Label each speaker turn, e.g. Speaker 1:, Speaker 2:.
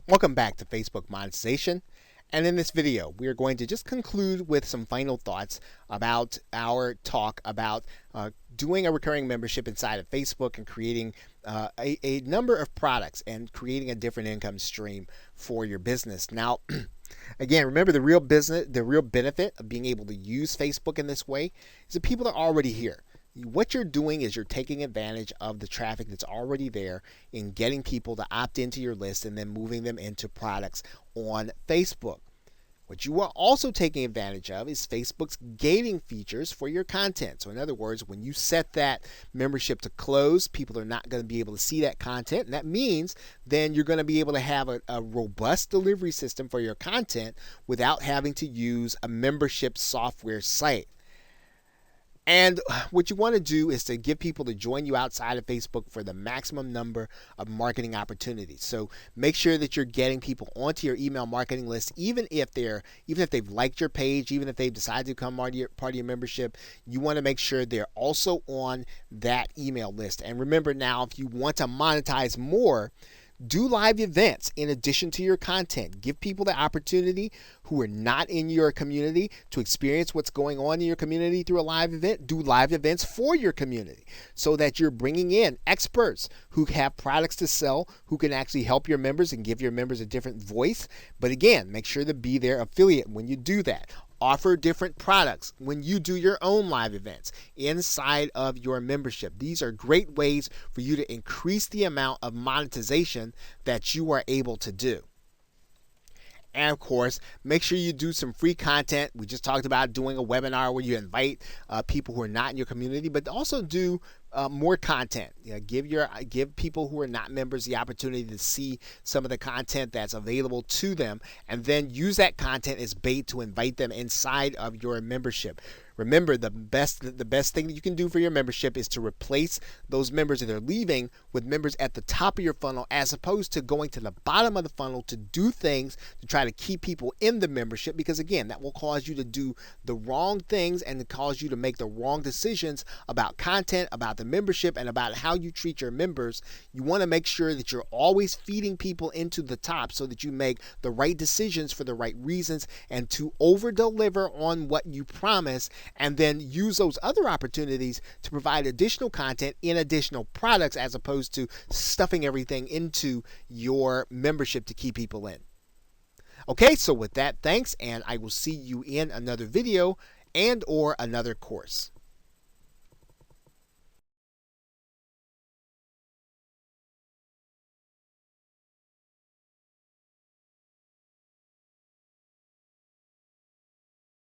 Speaker 1: Welcome back to Facebook Monetization. And in this video, we are going to just conclude with some final thoughts about our talk about doing a recurring membership inside of Facebook and creating a number of products and creating a different income stream for your business. Now, again, remember the real benefit of being able to use Facebook in this way is that people are already here. What you're doing is you're taking advantage of the traffic that's already there and getting people to opt into your list and then moving them into products on Facebook. What you are also taking advantage of is Facebook's gating features for your content. So in other words, when you set that membership to close, people are not going to be able to see that content. And that means then you're going to be able to have a robust delivery system for your content without having to use a membership software site. And what you want to do is to get people to join you outside of Facebook for the maximum number of marketing opportunities. So make sure that you're getting people onto your email marketing list, even if they've liked your page, even if they've decided to become part of your membership. You want to make sure they're also on that email list. And remember now, if you want to monetize more, do live events in addition to your content. Give people the opportunity who are not in your community to experience what's going on in your community through a live event. Do live events for your community so that you're bringing in experts who have products to sell, who can actually help your members and give your members a different voice. But again, make sure to be their affiliate when you do that. Offer different products when you do your own live events inside of your membership. These are great ways for you to increase the amount of monetization that you are able to do. And of course, make sure you do some free content. We just talked about doing a webinar where you invite people who are not in your community, but also do more content. Give people who are not members the opportunity to see some of the content that's available to them, and then use that content as bait to invite them inside of your membership. Remember, the best thing that you can do for your membership is to replace those members that are leaving with members at the top of your funnel, as opposed to going to the bottom of the funnel to do things to try to keep people in the membership, because again, that will cause you to do the wrong things and to cause you to make the wrong decisions about content, about the membership, and about how you treat your members. You want to make sure that you're always feeding people into the top so that you make the right decisions for the right reasons and to over deliver on what you promise, and then use those other opportunities to provide additional content in additional products, as opposed to stuffing everything into your membership to keep people in. Okay, so with that, thanks, and I will see you in another video and or another course.